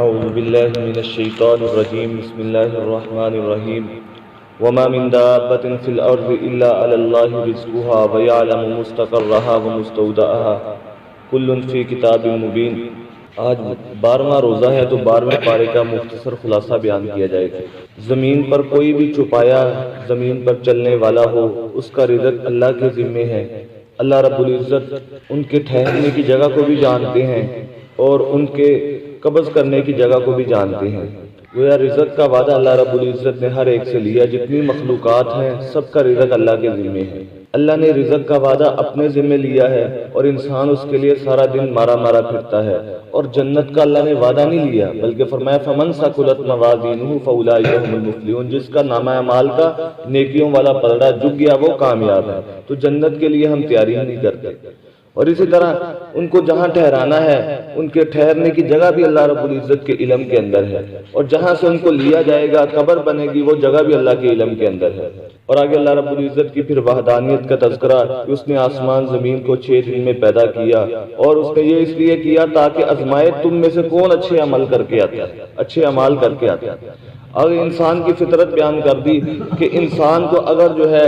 اعوذ باللہ من الشیطان الرجیم بسم اللہ الرحمن الرحیم وما من دابة في الارض الا على الله رزقها ويعلم مستقرها ومستودعها كل في کتاب مبین۔ آج 12واں روزہ ہے تو 12ویں پارے کا مختصر خلاصہ بیان کیا جائے گا۔ زمین پر کوئی بھی چھپایا زمین پر چلنے والا ہو اس کا رزق اللہ کے ذمے ہے۔ اللہ رب العزت ان کے ٹھہرنے کی جگہ کو بھی جانتے ہیں اور ان کے قبض کرنے کی جگہ کو بھی جانتے ہیں۔ گویا رزق کا وعدہ اللہ رب العزت نے ہر ایک سے لیا، جتنی مخلوقات ہیں سب کا رزق اللہ کے ذمے ہے۔ اللہ نے رزق کا وعدہ اپنے ذمے لیا ہے اور انسان اس کے لیے سارا دن مارا مارا پھرتا ہے، اور جنت کا اللہ نے وعدہ نہیں لیا بلکہ فرمایا فمن ثقلت موازینہ فاولئک هم المفلحون، جس کا نامہ اعمال کا نیکیوں والا پلڑا جھک گیا وہ کامیاب ہے۔ تو جنت کے لیے ہم تیاری نہیں کرتے، اور اسی طرح ان کو جہاں ٹھہرانا ہے ان کے ٹھہرنے کی جگہ بھی اللہ رب العزت کے علم کے اندر ہے، اور جہاں سے ان کو لیا جائے گا قبر بنے گی وہ جگہ بھی اللہ کے علم کے اندر ہے۔ اور آگے اللہ رب العزت کی پھر وحدانیت کا تذکرہ کہ اس نے آسمان زمین کو 6 دن میں پیدا کیا، اور اس نے یہ اس لیے کیا تاکہ آزمائے تم میں سے کون اچھے عمل کر کے آتا ہے، اچھے اعمال کر کے آتا ہے۔ اگر انسان کی فطرت بیان کر دی کہ انسان کو اگر جو ہے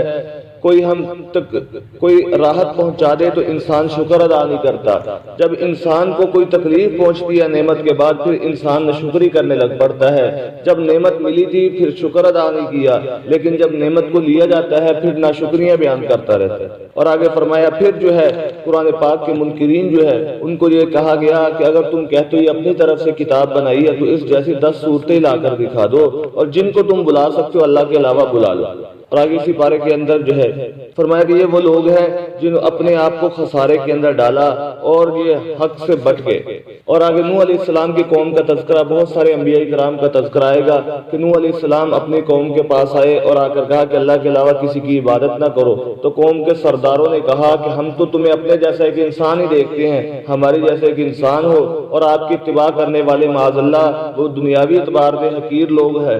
کوئی ہم تک کوئی راحت پہنچا دے تو انسان شکر ادا نہیں کرتا، جب انسان کو کوئی تکلیف پہنچتی ہے نعمت کے بعد پھر انسان ناشکری کرنے لگ پڑتا ہے۔ جب نعمت ملی تھی پھر شکر ادا نہیں کیا، لیکن جب نعمت کو لیا جاتا ہے پھر ناشکریاں بیان کرتا رہتا ہے۔ اور آگے فرمایا پھر جو ہے قرآن پاک کے منکرین جو ہے ان کو یہ کہا گیا کہ اگر تم کہتے ہو یہ اپنی طرف سے کتاب بنائی ہے تو اس جیسی 10 صورتیں لا کر دکھا دو، اور جن کو تم بلا سکتے ہو اللہ کے علاوہ بلا لو۔ اور آگے اسی پارے کے اندر جو ہے فرمایا کہ یہ وہ لوگ ہیں جنہوں اپنے آپ کو خسارے کے اندر ڈالا اور یہ حق سے بٹ گئے۔ اور آگے نوح علیہ السلام کی قوم کا تذکرہ، بہت سارے انبیاء کرام کا تذکرہ آئے گا کہ نوح علیہ السلام اپنی قوم کے پاس آئے اور آ کر کہا کہ اللہ کے علاوہ کسی کی عبادت نہ کرو، تو قوم کے سرداروں نے کہا کہ ہم تو تمہیں اپنے جیسا ایک انسان ہی دیکھتے ہیں، ہماری جیسے ایک انسان ہو، اور آپ کی اتباع کرنے والے معاذ اللہ وہ دنیاوی اعتبار سے حقیر لوگ ہیں،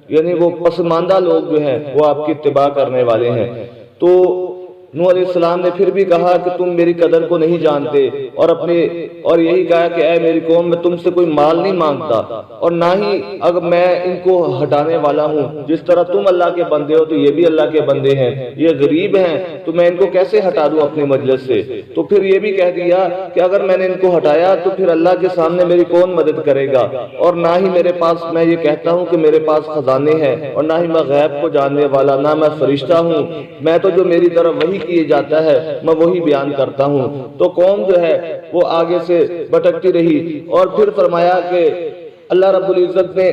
یعنی وہ پسماندہ لوگ جو ہیں وہ آپ کی اتباع کرنے والے ہیں۔ تو نوح علیہ السلام نے پھر بھی کہا کہ تم میری قدر کو نہیں جانتے، اور یہی کہا کہ اے میری قوم میں تم سے کوئی مال نہیں مانگتا، اور نہ ہی اگر میں ان کو ہٹانے والا ہوں، جس طرح تم اللہ کے بندے ہو تو یہ بھی اللہ کے بندے ہیں، یہ غریب ہیں تو میں ان کو کیسے ہٹا دوں اپنے مجلس سے۔ تو پھر یہ بھی کہہ دیا کہ اگر میں نے ان کو ہٹایا تو پھر اللہ کے سامنے میری کون مدد کرے گا، اور نہ ہی میرے پاس، میں یہ کہتا ہوں کہ میرے پاس خزانے ہیں، اور نہ ہی میں غیب کو جاننے والا، نہ میں فرشتہ ہوں، میں تو جو میری طرف وحی کیے جاتا ہے میں وہی بیان کرتا ہوں۔ تو قوم جو ہے وہ آگے سے بھٹکتی رہی، اور پھر فرمایا کہ اللہ رب العزت نے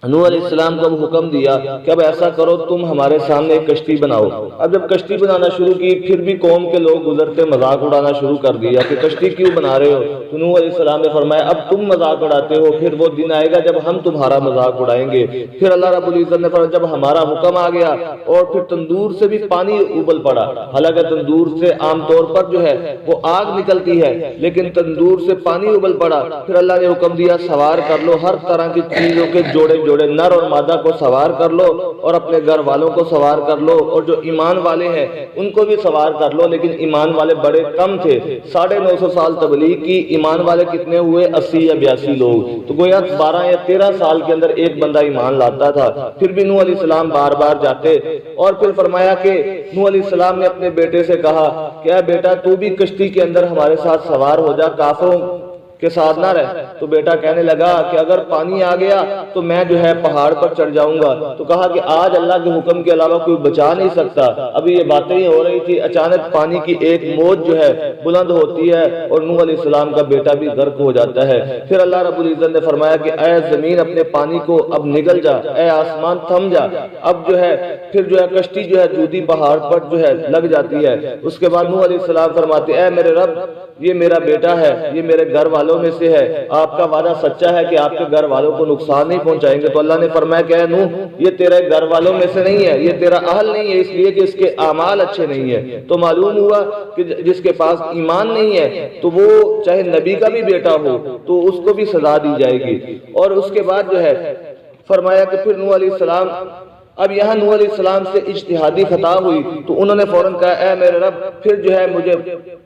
نوح علیہ السلام کو حکم دیا کہ اب ایسا کرو تم ہمارے سامنے ایک کشتی بناؤ۔ اب جب کشتی بنانا شروع کی پھر بھی قوم کے لوگ گزرتے مذاق اڑانا شروع کر دیا کہ کشتی کیوں بنا رہے ہو؟ تو نوح علیہ السلام نے فرمایا اب تم مذاق اڑاتے ہو، پھر وہ دن آئے گا جب ہم تمہارا مذاق اڑائیں گے۔ پھر اللہ رب العزت نے فرمایا جب ہمارا حکم آ گیا اور پھر تندور سے بھی پانی ابل پڑا، حالانکہ تندور سے عام طور پر جو ہے وہ آگ نکلتی ہے لیکن تندور سے پانی ابل پڑا، پھر اللہ نے حکم دیا سوار کر لو ہر طرح کی چیزوں کے جوڑے جوڑے، نر اور مادہ کو سوار کر لو، اور اپنے گھر والوں کو سوار کر لو، اور جو ایمان والے ہیں ان کو بھی سوار کر لو۔ لیکن ایمان والے بڑے کم تھے، 950 سال تبلیغ کی، ایمان والے کتنے ہوئے؟ 80 یا 82 لوگ۔ تو گویا 12 یا 13 سال کے اندر ایک بندہ ایمان لاتا تھا۔ پھر بھی نوح علیہ السلام بار بار جاتے، اور پھر فرمایا کہ نوح علیہ السلام نے اپنے بیٹے سے کہا کہ اے بیٹا تو بھی کشتی کے اندر ہمارے ساتھ سوار ہو جا، کافروں کے ساتھ نہ رہ۔ تو بیٹا کہنے لگا کہ اگر پانی آ گیا تو میں جو ہے پہاڑ پر چڑھ جاؤں گا۔ تو کہا کہ آج اللہ کے حکم کے علاوہ کوئی بچا نہیں سکتا۔ ابھی یہ باتیں ہی ہو رہی تھی، اچانک پانی کی ایک موج جو ہے بلند ہوتی ہے اور نوح علیہ السلام کا بیٹا بھی غرق ہو جاتا ہے۔ پھر اللہ رب العزت نے فرمایا کہ اے زمین اپنے پانی کو اب نگل جا، اے آسمان تھم جا۔ اب جو ہے پھر جو ہے کشتی جو ہے جودی پہاڑ پر جو ہے لگ جاتی ہے۔ اس کے بعد نوح علیہ السلام فرماتے اے میرے رب یہ میرا بیٹا ہے، یہ میرے گھر والوں میں سے ہے، آپ کا وعدہ سچا ہے کہ آپ کے گھر والوں کو نقصان نہیں پہنچائیں گے۔ تو اللہ نے فرمایا کہ اے نوح یہ تیرے گھر والوں میں سے نہیں ہے، یہ تیرا اہل نہیں ہے، اس لیے کہ اس کے اعمال اچھے نہیں ہیں۔ تو معلوم ہوا کہ جس کے پاس ایمان نہیں ہے تو وہ چاہے نبی کا بھی بیٹا ہو تو اس کو بھی سزا دی جائے گی۔ اور اس کے بعد جو ہے فرمایا کہ پھر نوح علیہ السلام اب یہاں نوح علیہ السلام سے اجتہادی خطا ہوئی تو انہوں نے فوراً کہا اے میرے رب پھر جو ہے مجھے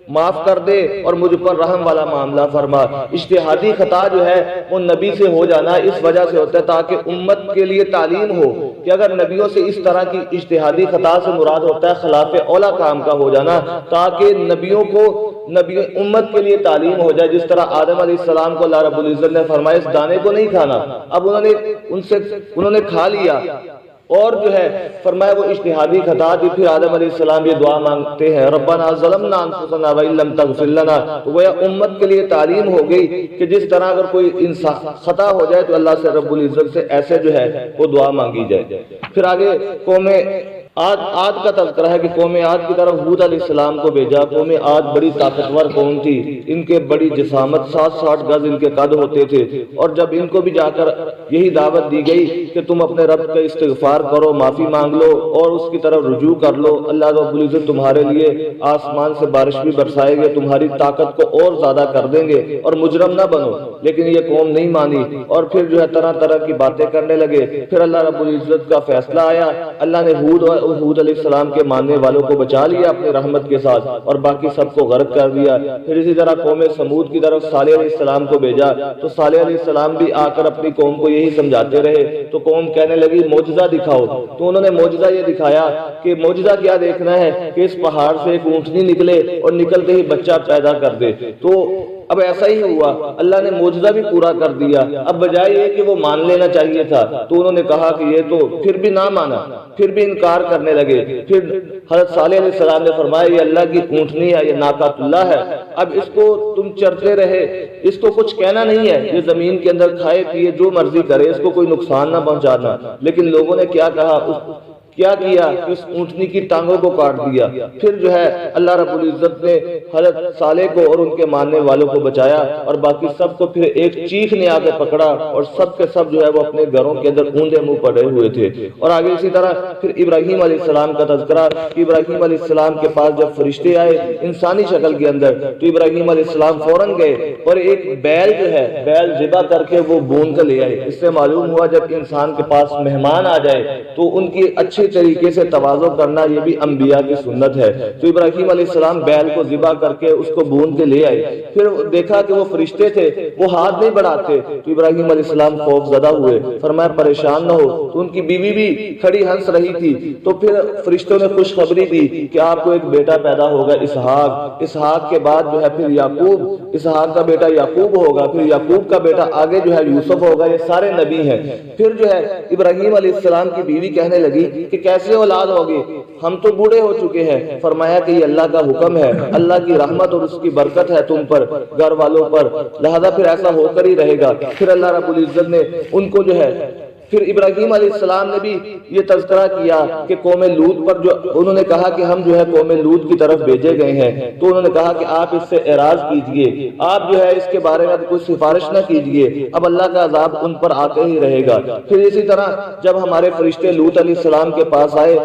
معاف کر دے اور مجھ پر رحم والا معاملہ فرما۔ اجتہادی خطا جو ہے وہ نبی سے ہو جانا اس وجہ سے ہوتا ہے تاکہ امت کے لیے تعلیم ہو کہ اگر نبیوں سے اس طرح کی اجتہادی خطا سے مراد ہوتا ہے خلاف اولا کام کا ہو جانا، تاکہ نبیوں کو امت کے لیے تعلیم ہو جائے۔ جس طرح آدم علیہ السلام کو اللہ رب العزت نے فرمایا اس دانے کو نہیں کھانا، اب انہوں نے کھا لیا اور جو ہے فرمایا وہ اجتہادی خطا تھی۔ پھر آدم علیہ السلام یہ دعا مانگتے ہیں ربنا ظلمنا انفسنا وان لم تغفر لنا، تو وہ امت کے لیے تعلیم ہو گئی کہ جس طرح اگر کوئی انسان خطا ہو جائے تو اللہ سے رب العزت سے ایسے جو ہے وہ دعا مانگی جائے۔ پھر آگے قوم عاد کا تذکرہ ہے کہ قوم عاد کی طرف ہود علیہ السلام کو بھیجا۔ قوم عاد بڑی طاقتور قوم تھی، ان کے بڑی جسامت 60 گز ان کے قد ہوتے تھے، اور جب ان کو بھی جا کر یہی دعوت دی گئی کہ تم اپنے رب کا استغفار کرو، معافی مانگ لو اور اس کی طرف رجوع کر لو، اللہ رب العزت تمہارے لیے آسمان سے بارش بھی برسائے گے، تمہاری طاقت کو اور زیادہ کر دیں گے اور مجرم نہ بنو۔ لیکن یہ قوم نہیں مانی اور پھر جو ہے طرح طرح کی باتیں کرنے لگے۔ پھر اللہ رب العزت کا فیصلہ آیا، اللہ نے ہود علیہ السلام کے ماننے والوں کو بچا لیا اپنے رحمت کے ساتھ اور باقی سب کو غرق کر دیا۔ پھر اسی طرح قوم سمود کی طرف صالح علیہ السلام کو بھیجا تو صالح علیہ السلام بھی آ کر اپنی قوم کو یہی سمجھاتے رہے، تو قوم کہنے لگی معجزہ دکھاؤ، تو انہوں نے معجزہ یہ دکھایا کہ معجزہ کیا دیکھنا ہے کہ اس پہاڑ سے ایک اونٹنی نکلے اور نکلتے ہی بچہ پیدا کر دے۔ تو اب ایسا ہی ہوا، اللہ نے معجزہ بھی پورا کر دیا۔ اب بجائے یہ کہ وہ مان لینا چاہیے تھا تو انہوں نے کہا کہ یہ تو پھر بھی نہ مانا، پھر بھی انکار کرنے لگے۔ پھر حضرت صالح علیہ السلام نے فرمایا یہ اللہ کی اونٹنی ہے، یہ ناقۃ اللہ ہے، اب اس کو تم چرتے رہے، اس کو کچھ کہنا نہیں ہے، یہ زمین کے اندر کھائے پیے جو مرضی کرے، اس کو کوئی نقصان نہ پہنچانا۔ لیکن لوگوں نے کیا کہا، کیا کیا کہ اس اونٹنی کی ٹانگوں کو کاٹ دیا۔ پھر جو ہے اللہ رب العزت نے حضرت صالح کو اور ان کے ماننے والوں کو بچایا اور باقی سب کو پھر ایک چیخ نے آ کے پکڑا اور سب کے سب جو ہے وہ اپنے گھروں کے اندر اوندے منہ پڑے ہوئے تھے۔ اور آگے اسی طرح پھر ابراہیم علیہ السلام کا تذکرہ کہ ابراہیم علیہ السلام کے پاس جب فرشتے آئے انسانی شکل کے اندر تو ابراہیم علیہ السلام فوراً گئے اور ایک بیل جو ہے بیل ذبح کر کے وہ بون کر لے آئے۔ اس سے معلوم ہوا جب انسان کے پاس مہمان آ جائے تو ان کی اچھی طریقے سے تواضع کرنا یہ بھی انبیاء کی سنت ہے۔ تو ابراہیم علیہ السلام بیل کو ذبح کر کے اس کو بھون کے لے آئے، پھر دیکھا کہ وہ فرشتے تھے وہ ہاتھ نہیں بڑھاتے تو ابراہیم علیہ السلام خوف زدہ ہوئے، فرمایا پریشان نہ ہو۔ تو ان کی بیوی بھی کھڑی ہنس رہی تھی، تو پھر فرشتوں نے خوشخبری دی کہ آپ کو ایک بیٹا پیدا ہوگا اسحاق، اسحاق کے بعد جو ہے پھر یعقوب، اسحاق کا بیٹا یعقوب ہوگا، پھر یعقوب کا بیٹا آگے جو ہے یوسف ہوگا، یہ سارے نبی ہیں۔ پھر جو ہے ابراہیم علیہ السلام کی بیوی کہنے لگی کہ کیسے اولاد ہوگی، ہم تو بوڑھے ہو چکے ہیں۔ فرمایا کہ یہ اللہ کا حکم ہے، اللہ کی رحمت اور اس کی برکت ہے تم پر، گھر والوں پر، لہذا پھر ایسا ہو کر ہی رہے گا۔ پھر اللہ رب العزت نے ان کو جو ہے پھر ابراہیم علیہ السلام نے بھی یہ تذکرہ کیا کہ قوم لوط پر جو انہوں نے کہا کہ ہم جو ہے قوم لوط کی طرف بھیجے گئے ہیں، تو انہوں نے کہا کہ آپ اس سے اعراض کیجئے، آپ جو ہے اس کے بارے میں کوئی سفارش نہ کیجئے، اب اللہ کا عذاب ان پر آتے ہی رہے گا۔ پھر اسی طرح جب ہمارے فرشتے لوط علیہ السلام کے پاس آئے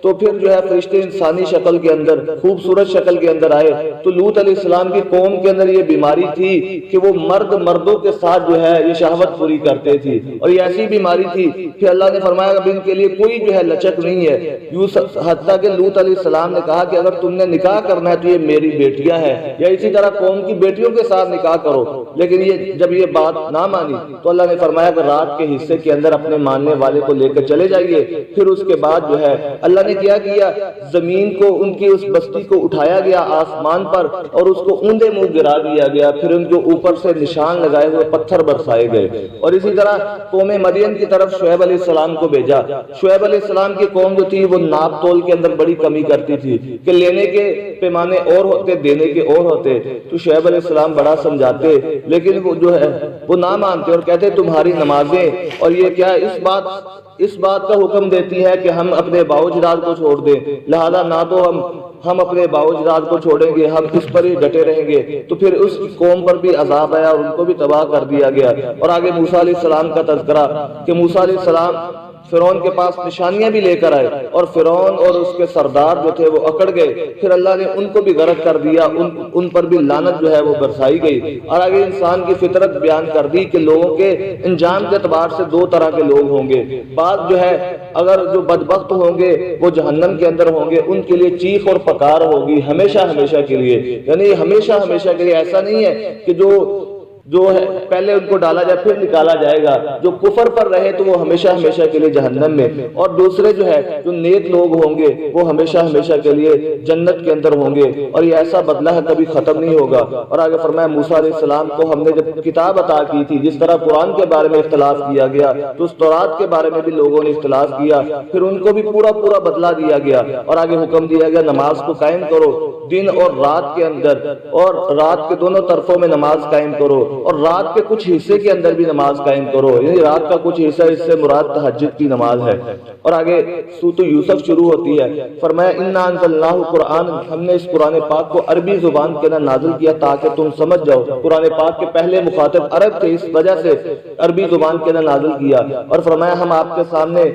تو پھر جو ہے فرشتے انسانی شکل کے اندر خوبصورت شکل کے اندر آئے، تو لوط علیہ السلام کی قوم کے اندر یہ بیماری تھی کہ وہ مردوں کے ساتھ جو ہے یہ شہوت پوری کرتے تھی، اور یہ ایسی بیماری تھی کہ اللہ نے فرمایا کہ ان کے لیے کوئی جو ہے لچک نہیں ہے، حتیٰ کہ لوط علیہ السلام نے کہا کہ اگر تم نے نکاح کرنا ہے تو یہ میری بیٹیاں ہیں، یا اسی طرح قوم کی بیٹیوں کے ساتھ نکاح کرو۔ لیکن جب یہ بات نہ مانی تو اللہ نے فرمایا کہ رات کے حصے کے اندر اپنے ماننے والے کو لے کر چلے جائیے۔ پھر اس کے بعد جو ہے اللہ نے کیا زمین کو ان کی اس بستی کو اٹھایا گیا آسمان پر اور اس کو اوندے منہ گرا دیا گیا، پھر ان کے اوپر سے نشان لگائے ہوئے پتھر برسائے گئے۔ اور اسی طرح قوم مدین کی طرف شعیب علیہ السلام کو بھیجا۔ شعیب علیہ السلام کی قوم جو تھی وہ ناپ تول کے اندر بڑی کمی کرتی تھی کہ لینے کے پیمانے اور ہوتے دینے کے اور ہوتے، تو شعیب علیہ السلام بڑا سمجھاتے لیکن وہ جو ہے وہ نہ مانتے اور کہتے تمہاری نمازیں اور یہ کیا اس بات کا حکم دیتی ہے کہ ہم اپنے باوجداد کو چھوڑ دیں، لہذا نہ تو ہم اپنے باوجداد کو چھوڑیں گے، ہم اس پر ہی ڈٹے رہیں گے۔ تو پھر اس قوم پر بھی عذاب آیا اور ان کو بھی تباہ کر دیا گیا۔ اور آگے موسیٰ علیہ السلام کا تذکرہ کہ موسیٰ علیہ السلام فرعون کے پاس نشانیاں بھی لے کر آئے اور فرعون اور اس کے سردار جو تھے وہ اکڑ گئے، پھر اللہ نے ان کو بھی غرق کر دیا، ان پر بھی لعنت جو ہے وہ برسائی گئی۔ اور آگے انسان کی فطرت بیان کر دی کہ لوگوں کے انجام کے اعتبار سے دو طرح کے لوگ ہوں گے۔ بعض جو ہے اگر جو بدبخت ہوں گے وہ جہنم کے اندر ہوں گے، ان کے لیے چیخ اور پکار ہوگی ہمیشہ ہمیشہ کے لیے، یعنی ہمیشہ ہمیشہ کے لیے۔ ایسا نہیں ہے کہ جو ہے پہلے ان کو ڈالا جائے پھر نکالا جائے گا، جو کفر پر رہے تو وہ ہمیشہ ہمیشہ کے لیے جہنم میں، اور دوسرے جو ہے جو نیک لوگ ہوں گے وہ ہمیشہ ہمیشہ کے لیے جنت کے اندر ہوں گے، اور یہ ایسا بدلہ ہے کبھی ختم نہیں ہوگا۔ اور آگے فرمایا موسیٰ علیہ السلام کو ہم نے جب کتاب عطا کی تھی، جس طرح قرآن کے بارے میں اختلاف کیا گیا تو اس تورات کے بارے میں بھی لوگوں نے اختلاف کیا، پھر ان کو بھی پورا پورا بدلہ دیا گیا، اور آگے حکم دیا گیا نماز کو قائم کرو دن اور رات کے اندر، اور رات کے دونوں طرفوں میں نماز قائم کرو، اور رات کے کچھ حصے کے اندر بھی نماز قائم کرو، یعنی رات کا کچھ حصہ، اس سے مراد تہجد کی نماز ہے۔ اور آگے سورۃ یوسف شروع ہوتی ہے، فرمایا انا انزلناہ قرآن، ہم نے اس قرآن پاک کو عربی زبان کے اندر نازل کیا تاکہ تم سمجھ جاؤ۔ قرآن پاک کے پہلے مخاطب عرب تھے، اس وجہ سے عربی زبان کے اندر نازل کیا، اور فرمایا ہم آپ کے سامنے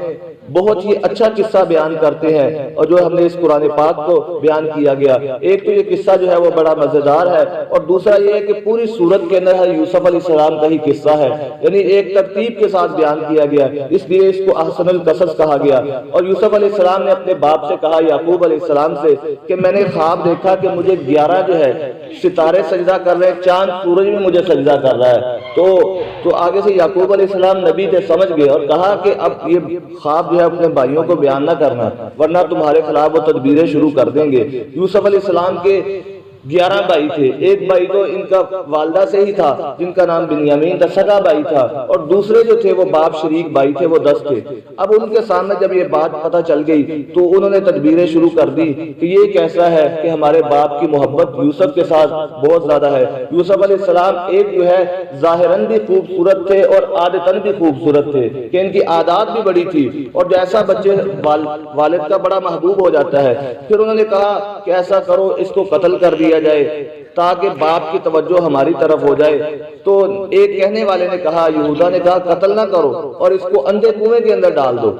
بہت ہی اچھا قصہ بیان کرتے ہیں، اور جو ہم نے اس قرآن پاک کو بیان کیا گیا، ایک تو یہ قصہ جو ہے وہ بڑا مزیدار ہے، اور دوسرا یہ ہے کہ پوری سورت کے اندر یوسف علیہ السلام کا ہی قصہ ہے، یعنی ایک ترتیب کے ساتھ بیان کیا گیا، اس لیے اس کو احسن القصص کہا گیا۔ اور یوسف علیہ السلام نے اپنے باپ سے کہا، یعقوب علیہ السلام سے، کہ میں نے خواب دیکھا کہ مجھے 11 جو ہے ستارے سجدہ کر رہے ہیں، چاند سورج بھی مجھے سجدہ کر رہا ہے۔ تو آگے سے یعقوب علیہ السلام نبی تھے، سمجھ گئے اور کہا کہ اب یہ خواب جو ہے اپنے بھائیوں کو بیان نہ کرنا، ورنہ تمہارے خلاف وہ تدبیریں شروع کر دیں گے۔ یوسف علیہ السلام کے 11 بھائی تھے، ایک بھائی تو ان کا والدہ سے ہی تھا جن کا نام بنیامین تھا، سگا بھائی تھا، اور دوسرے جو تھے وہ باپ شریک بھائی تھے، وہ 10 تھے۔ اب ان کے سامنے جب یہ بات پتہ چل گئی تو انہوں نے تدبیریں شروع کر دی کہ یہ کیسا ہے کہ ہمارے باپ کی محبت یوسف کے ساتھ بہت زیادہ ہے۔ یوسف علیہ السلام ایک جو ہے ظاہراً بھی خوبصورت تھے اور عادتاً بھی خوبصورت تھے، کہ ان کی عادات بھی بڑی تھی، اور جیسا بچے والد کا بڑا محبوب ہو جاتا ہے۔ پھر انہوں نے کہا کہ ایسا کرو، اس کو قتل کر دیا جائے تاکہ باپ کی توجہ ہماری طرف ہو جائے۔ تو ایک کہنے والے نے کہا، یہودا نے کہا قتل نہ کرو اور اس کو اندھے کنویں کے اندر ڈال دو،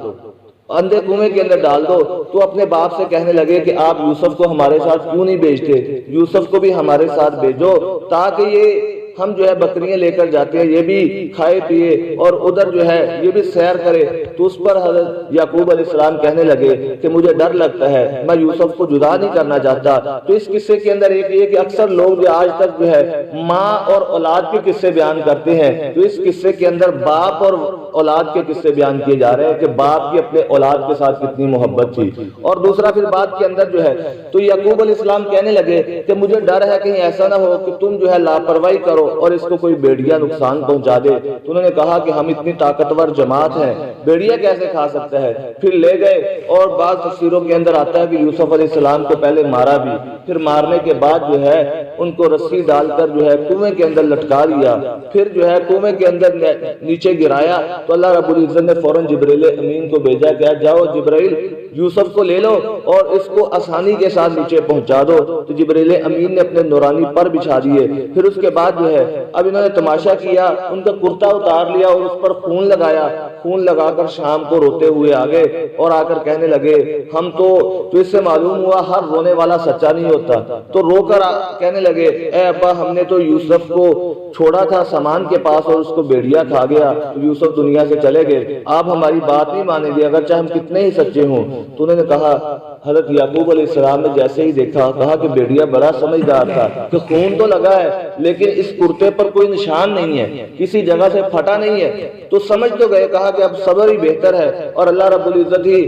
اندھے کنویں کے اندر ڈال دو۔ تو اپنے باپ سے کہنے لگے کہ آپ یوسف کو ہمارے ساتھ کیوں نہیں بھیجتے، یوسف کو بھی ہمارے ساتھ بھیجو تاکہ یہ ہم جو ہے بکریاں لے کر جاتے ہیں، یہ بھی کھائے پیے اور ادھر جو ہے یہ بھی سیر کرے۔ تو اس پر حضرت یعقوب علیہ السلام کہنے لگے کہ مجھے ڈر لگتا ہے، میں یوسف کو جدا نہیں کرنا چاہتا۔ تو اس قصے کے اندر ایک یہ کہ اکثر لوگ جو آج تک جو ہے ماں اور اولاد کے قصے بیان کرتے ہیں، تو اس قصے کے اندر باپ اور اولاد کے قصے بیان کیے جا رہے ہیں کہ باپ کی اپنے اولاد کے ساتھ کتنی محبت تھی۔ اور دوسرا پھر بات کے اندر جو ہے تو یعقوب علیہ السلام کہنے لگے کہ مجھے ڈر ہے کہیں ایسا نہ ہو کہ تم جو ہے لاپرواہی کرو اور اس کو کوئی بیڑیا نقصان پہنچا دے۔ تو انہوں نے کہا کہ ہم اتنی طاقتور جماعت ہیں، بیڑیا کیسے کھا سکتا ہے؟ پھر لے گئے، اور بعض تفسیروں کے اندر آتا ہے کہ یوسف علیہ السلام کو پہلے مارا بھی، پھر مارنے کے بعد جو ہے ان کو رسی ڈال کر جو ہے کنویں کے اندر لٹکا دیا، پھر جو ہے کنویں کے اندر نیچے گرایا۔ تو اللہ رب العزت نے فوراً جبرائیل امین کو بھیجا کہ جاؤ جبرائیل یوسف کو لے لو اور اس کو آسانی کے ساتھ نیچے پہنچا دو۔ تو جبرائیل امین نے اپنے نورانی پر بچھا دیے۔ پھر اس کے بعد جو ہے اب انہوں نے تماشا کیا، ان کا کرتا اتار لیا اور اس پر خون لگایا، خون لگا کر شام کو روتے ہوئے آگے اور آ کر کہنے لگے ہم تو اس سے معلوم ہوا ہر رونے والا سچا نہیں ہوتا۔ تو رو کر کہنے لگے اے ابا، ہم نے تو یوسف کو چھوڑا تھا سامان کے پاس اور اس کو بیڑیا کھا گیا، تو یوسف دنیا سے چلے گئے، آپ ہماری بات نہیں مانیں گے اگرچہ ہم کتنے ہی سچے ہوں۔ تو انہوں نے کہا، حضرت یعقوب علیہ السلام نے جیسے ہی دیکھا کہا کہ بیڑیا بڑا سمجھدار تھا کہ خون تو لگا ہے لیکن اس کرتے پر کوئی نشان نہیں ہے، کسی جگہ سے پھٹا نہیں ہے، تو سمجھ تو گئے، کہا کہ اب صبر ہی بہتر ہے اور اللہ رب العزت ہی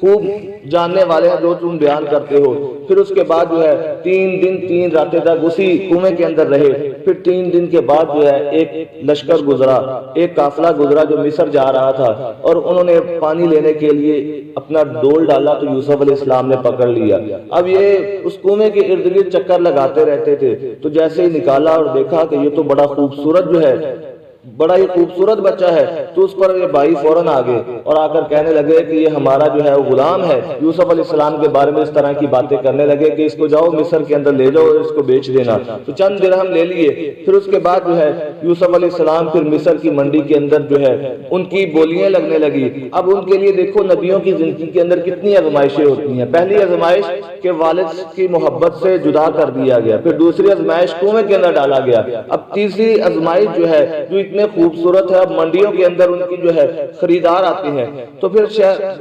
خوب جاننے والے ہیں جو تم بیان کرتے ہو۔ پھر اس کے بعد جو ہے 3 دن 3 راتیں تک اسی کنویں کے اندر رہے۔ پھر 3 دن کے بعد جو ہے ایک لشکر گزرا، ایک قافلہ گزرا جو مصر جا رہا تھا، اور انہوں نے پانی لینے کے لیے اپنا ڈول ڈالا تو یوسف علیہ السلام نے پکڑ لیا۔ اب یہ اس کنویں کے ارد گرد چکر لگاتے رہتے تھے، تو جیسے ہی نکالا اور دیکھا کہ یہ تو بڑا خوبصورت جو ہے بڑا ہی خوبصورت بچہ ہے، تو اس پر یہ بھائی فوراً آ گئے اور آ کر کہنے لگے کہ یہ ہمارا جو ہے وہ غلام ہے۔ یوسف علیہ السلام کے بارے میں اس طرح کی باتیں کرنے لگے کہ اس کو جاؤ مصر کے اندر لے جاؤ اور اس کو بیچ دینا۔ تو چند درہم لے لیے۔ پھر اس کے بعد جو ہے یوسف علیہ السلام پھر مصر کی منڈی کے اندر جو ہے ان کی بولیاں لگنے لگی۔ اب ان کے لیے دیکھو نبیوں کی زندگی کے اندر کتنی آزمائشیں ہوتی ہیں۔ پہلی آزمائش کہ والد کی محبت سے جدا کر دیا گیا، پھر دوسری آزمائش کنویں کے اندر ڈالا گیا، اب تیسری آزمائش جو ہے جو اتنے خوبصورت ہے، اب منڈیوں کے اندر ان کی جو ہے خریدار آتے ہیں۔ تو پھر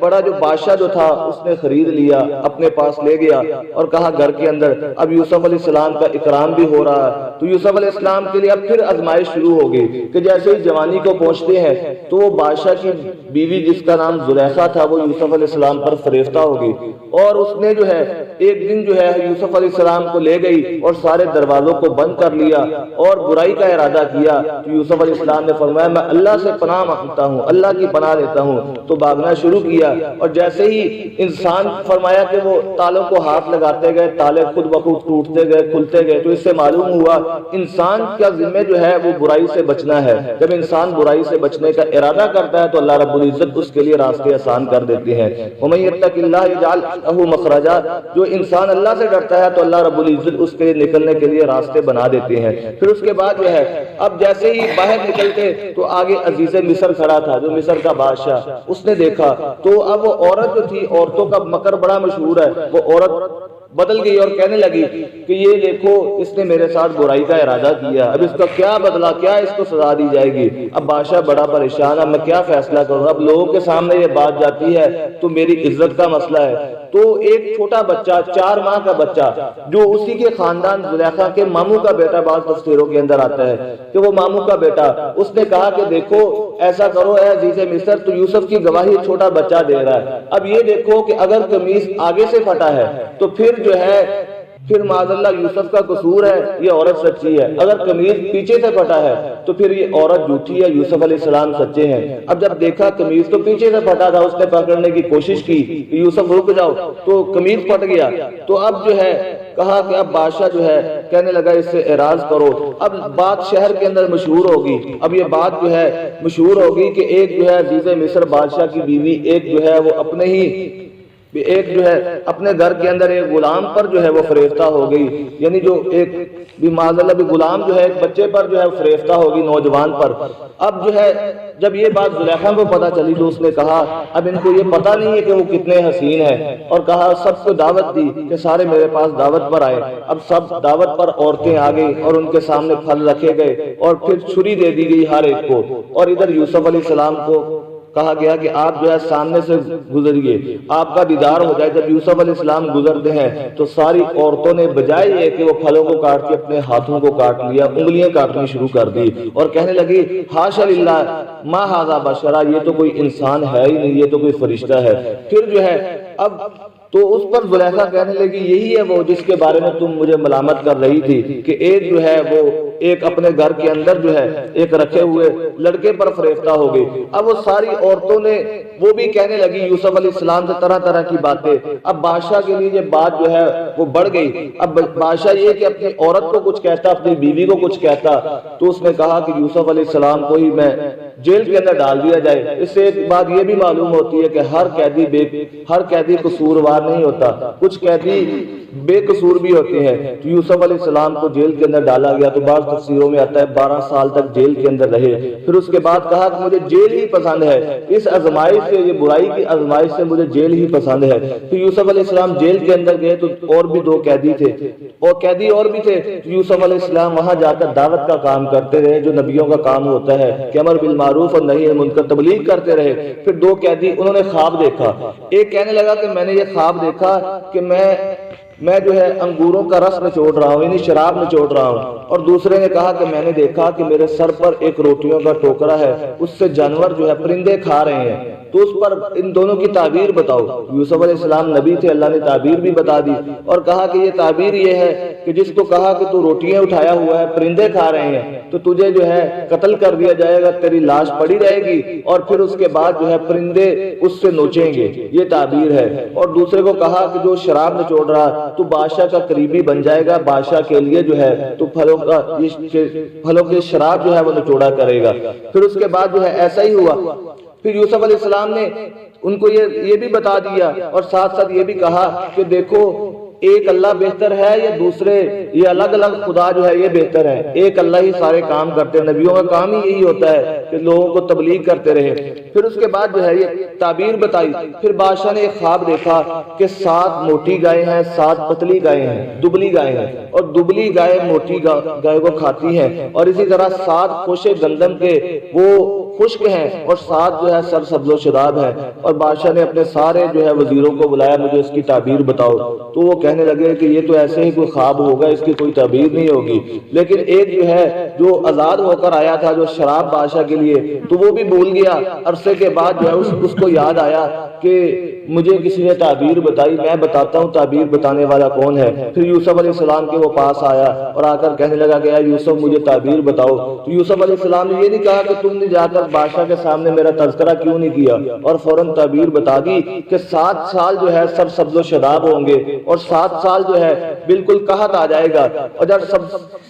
بڑا جو بادشاہ جو تھا اس نے خرید لیا، اپنے پاس لے گیا اور کہا گھر کے اندر اب یوسف علیہ السلام کا اکرام بھی ہو رہا ہے۔ تو یوسف علیہ السلام کے لیے اب پھر آزمائش شروع ہو گئی کہ جیسے ہی جوانی کو پہنچتے ہیں تو وہ بادشاہ کی بیوی جس کا نام زلیخا تھا وہ یوسف علیہ السلام پر فریفتہ ہو گئی، اور اس نے جو ہے ایک دن جو ہے یوسف علیہ السلام کو لے گئی اور سارے دروازوں کو بند کر لیا اور برائی کا ارادہ کیا۔ تو یوسف علیہ السلام نے فرمایا میں اللہ سے پناہ مانگتا ہوں، اللہ کی پناہ لیتا ہوں، تو بھاگنا شروع کیا۔ اور جیسے ہی انسان فرمایا کہ وہ تالوں کو ہاتھ لگاتے گئے، تالے خود بخود ٹوٹتے گئے، کھلتے گئے، تو اس سے معلوم ہوا انسان کا ذمہ جو ہے وہ برائی سے بچنا ہے۔ جب انسان برائی سے بچنے کا ارادہ کرتا ہے تو اللہ رب العزت اس کے لیے راستے آسان کر دیتے ہیں۔ وَمَن يَتَّقِ اللَّهَ يَجْعَلْ لَهُ مَخْرَجًا، جو انسان اللہ سے ڈرتا ہے تو اللہ رب العزت اس کے لیے نکلنے کے لیے راستے بنا دیتے ہیں۔ پھر اس کے بعد جو ہے اب جیسے ہی باہر نکلتے تو آگے عزیز مصر کھڑا تھا جو مصر کا بادشاہ، اس نے دیکھا تو اب وہ عورت جو تھی، عورتوں کا مکر بڑا مشہور ہے، وہ عورت بدل گئی اور کہنے لگی کہ یہ دیکھو اس نے میرے ساتھ برائی کا ارادہ کیا، اب اس کا کیا بدلہ، کیا اس کو سزا دی جائے گی۔ اب بادشاہ بڑا پریشان ہے، میں کیا فیصلہ کروں، اب لوگوں کے سامنے یہ بات جاتی ہے تو میری عزت کا مسئلہ ہے۔ تو ایک چھوٹا بچہ 4 ماہ کا بچہ جو اسی کے خاندان زلیخا کے ماموں کا بیٹا، بعض تفسیروں کے اندر آتا ہے کہ وہ ماموں کا بیٹا، اس نے کہا کہ دیکھو ایسا کرو اے عزیز مصر، تو یوسف کی گواہی چھوٹا بچہ دے رہا ہے، اب یہ دیکھو کہ اگر قمیص آگے سے پھٹا ہے تو پھر جو ہے پھر معاذ اللہ یوسف کا قصور ہے، یہ عورت سچی ہے، اگر قمیص پیچھے سے پھٹا ہے تو پھر یہ عورت جھوٹی ہے، یوسف علیہ السلام سچے ہیں۔ اب جب دیکھا قمیص تو پیچھے سے پھٹا تھا، اس نے پکڑنے کی کوشش کی کہ یوسف رک جاؤ، تو قمیص پھٹ گیا۔ تو اب جو ہے کہا کہ اب بادشاہ جو ہے کہنے لگا اس سے اعراض کرو۔ اب بات شہر کے اندر مشہور ہوگی، اب یہ بات جو ہے مشہور ہوگی کہ ایک جو ہے عزیز مصر بادشاہ کی بیوی ایک جو ہے وہ ایک جو ہے اپنے گھر کے اندر ایک غلام پر جو ہے وہ فریفتہ ہو گئی، یعنی جو ایک بھی معاذ اللہ بھی غلام جو ہے ایک بچے پر جو ہے فریفتہ ہوگی، نوجوان پر۔ اب جو ہے جب یہ بات زلیخا کو پتہ چلی تو اس نے کہا اب ان کو یہ پتہ نہیں ہے کہ وہ کتنے حسین ہیں، اور کہا سب کو دعوت دی کہ سارے میرے پاس دعوت پر آئے۔ اب سب دعوت پر عورتیں آ گئی اور ان کے سامنے پھل رکھے گئے اور پھر چھری دے دی گئی ہر ایک کو، اور ادھر یوسف علیہ السلام کو کہا گیا کہ آپ جو ہے سامنے سے گزریے، آپ کا دیدار ہو جائے۔ جب یوسف علیہ السلام گزرتے ہیں تو ساری عورتوں نے بجائے یہ کہ وہ پھلوں کو کاٹ کے اپنے ہاتھوں کو کاٹ لیا، انگلیاں کاٹنی شروع کر دی اور کہنے لگی حاشا للہ ما ھذا بشرا، یہ تو کوئی انسان ہے ہی نہیں، یہ تو کوئی فرشتہ ہے۔ پھر جو ہے اب تو اس پر زلیخا کہنے لگی یہی ہے وہ جس کے بارے میں تم مجھے ملامت کر رہی تھی کہ ایک جو ہے وہ ایک اپنے گھر کے اندر جو ہے ایک رکھے ہوئے لڑکے پر فریفتہ ہو گئی۔ اب وہ ساری عورتوں نے وہ بھی کہنے لگی یوسف علیہ السلام سے طرح طرح کی باتیں۔ اب بادشاہ کے لیے یہ بات جو ہے وہ بڑھ گئی۔ اب بادشاہ یہ کہ اپنی عورت کو کچھ کہتا، اپنی بیوی کو کچھ کہتا، تو اس نے کہا کہ یوسف علیہ السلام کو ہی میں جیل کے اندر ڈال دیا جائے۔ اس سے ایک بات یہ بھی معلوم ہوتی ہے کہ ہر قیدی قصوروار نہیں ہوتا، کچھ قیدی بے قصور بھی ہوتے ہیں۔ تو یوسف علیہ السلام کو جیل کے اندر ڈالا گیا، تو بعض تفسیروں میں آتا ہے 12 سال تک جیل کے اندر رہے۔ پھر اس کے بعد کہا کہ مجھے جیل ہی پسند ہے، اس آزمائش سے، یہ برائی کی آزمائش سے مجھے جیل ہی پسند ہے۔ پھر یوسف علیہ السلام جیل کے اندر گئے تو اور بھی 2 قیدی تھے، اور قیدی اور بھی تھے۔ یوسف علیہ السلام وہاں جا کر دعوت کا کام کرتے رہے، جو نبیوں کا کام ہوتا ہے کہ امر بالمعروف اور نہی عن المنکر، تبلیغ کرتے رہے۔ پھر 2 قیدی انہوں نے خواب دیکھا، ایک کہنے لگا کہ میں نے یہ خواب دیکھا کہ میں جو ہے انگوروں کا رس نچوڑ رہا ہوں، یعنی شراب نچوڑ رہا ہوں، اور دوسرے نے کہا کہ میں نے دیکھا کہ میرے سر پر ایک روٹیوں کا ٹوکرا ہے، اس سے جانور جو ہے پرندے کھا رہے ہیں، تو اس پر ان دونوں کی تعبیر بتاؤ۔ یوسف علیہ السلام نبی تھے، اللہ نے تعبیر بھی بتا دی اور کہا کہ یہ تعبیر یہ ہے کہ جس کو کہا کہ تو روٹیاں اٹھایا ہوا ہے، پرندے کھا رہے ہیں، تو تجھے جو ہے قتل کر دیا جائے گا، تیری لاش پڑی رہے گی اور پھر اس کے بعد جو ہے پرندے اس سے نوچیں گے، یہ تعبیر ہے۔ اور دوسرے کو کہا کہ جو شراب نچوڑ رہا تو بادشاہ کا قریبی بن جائے گا، بادشاہ کے لیے جو ہے تو پھلوں کی شراب جو ہے وہ نچوڑا کرے گا۔ پھر اس کے بعد جو ہے ایسا ہی ہوا۔ پھر یوسف علیہ السلام نے ان کو یہ بھی بتا دیا اور ساتھ ساتھ یہ بھی کہا کہ دیکھو ایک اللہ بہتر ہے یا دوسرے یہ الگ الگ خدا جو ہے یہ بہتر ہے؟ ایک اللہ ہی سارے کام کرتے ہیں، نبیوں کا کام ہی یہی ہوتا ہے کہ لوگوں کو تبلیغ کرتے رہے۔ پھر اس کے بعد جو ہے یہ تعبیر بتائی۔ پھر بادشاہ نے ایک خواب دیکھا کہ 7 موٹی گائے ہیں، 7 پتلی گائے ہیں، دبلی گائے ہیں، اور دبلی گائے موٹی گائے کو کھاتی ہیں، اور اسی طرح 7 خوشے گندم کے وہ خشک ہیں، اور 7 جو ہے سر سبز و شداب ہیں۔ اور بادشاہ نے اپنے سارے جو ہے وزیروں کو بلایا، مجھے اس کی تعبیر بتاؤ۔ تو وہ کہنے لگے کہ یہ تو ایسے ہی کوئی خواب ہوگا، اس کی کوئی تعبیر نہیں ہوگی۔ لیکن ایک جو ہے جو آزاد ہو کر آیا تھا جو شراب بادشاہ کے لیے، تو وہ بھی بھول گیا۔ عرصے کے بعد جو ہے اس کو یاد آیا کہ مجھے کسی نے تعبیر بتائی، میں بتاتا ہوں تعبیر بتانے والا کون ہے۔ پھر یوسف علیہ السلام کے وہ پاس آیا اور آ کر کہنے لگا کہ اے یوسف مجھے تعبیر بتاؤ۔ تو یوسف علیہ السلام نے یہ نہیں کہا کہ تم نے جا کر بادشاہ کے سامنے میرا تذکرہ کیوں نہیں کیا، اور فوراً تعبیر بتا دی کہ 7 سال جو ہے سر سبز و شداب ہوں گے، اور 7 سال جو ہے بالکل قحط آ جائے گا، اور جب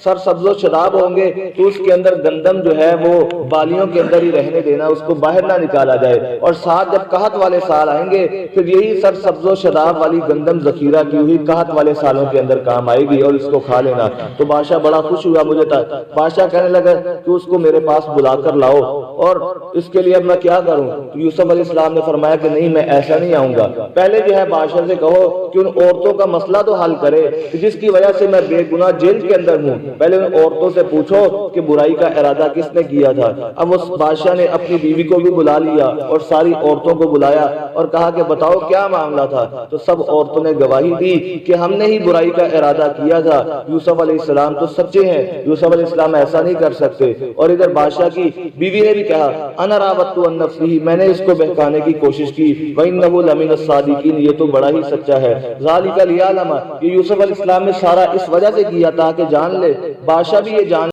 سر سبز و شداب ہوں گے تو اس کے اندر گندم جو ہے وہ بالیوں کے اندر ہی رہنے دینا، اس کو باہر نہ نکالا جائے، اور 7 جب قحط والے سال آئیں گے پھر یہی سر سبز و شداب والی گندم ذخیرہ کی ہوئی قحط والے سالوں کے اندر کام آئے گی اور اس کو کھا لینا۔ تو بادشاہ بڑا خوش ہوا، مجھے بادشاہ کہنے لگا کہ اس کو میرے پاس بلا کر لاؤ، اور اس کے لیے اب میں کیا کروں؟ تو یوسف علیہ السلام نے فرمایا کہ نہیں میں ایسا نہیں آؤں گا، پہلے جو ہے بادشاہ سے کہو کہ ان عورتوں کا مسئلہ تو حل کرے کہ جس کی وجہ سے میں بے گناہ جیل کے اندر ہوں، پہلے ان عورتوں سے پوچھو کہ برائی کا ارادہ کس نے کیا تھا۔ اب اس بادشاہ نے اپنی بیوی کو بھی بلا لیا اور ساری عورتوں کو بلایا اور کہا کہ بتاؤ کیا معاملہ تھا؟ تو سب عورتوں نے گواہی دی کہ ہم نے ہی برائی کا ارادہ کیا تھا، یوسف علیہ السلام تو سچے ہیں، یوسف علیہ السلام ایسا نہیں کر سکتے۔ اور ادھر بادشاہ کی بیوی نے بھی کہا انا راودت عن نفسہ، میں نے اس کو بہکانے کی کوشش کی، وانہ لمن الصادقین، یہ تو بڑا ہی سچا ہے، ذالک لیعلم، یہ یوسف علیہ السلام نے سارا اس وجہ سے کیا تھا کہ جان لے، بادشاہ بھی یہ جان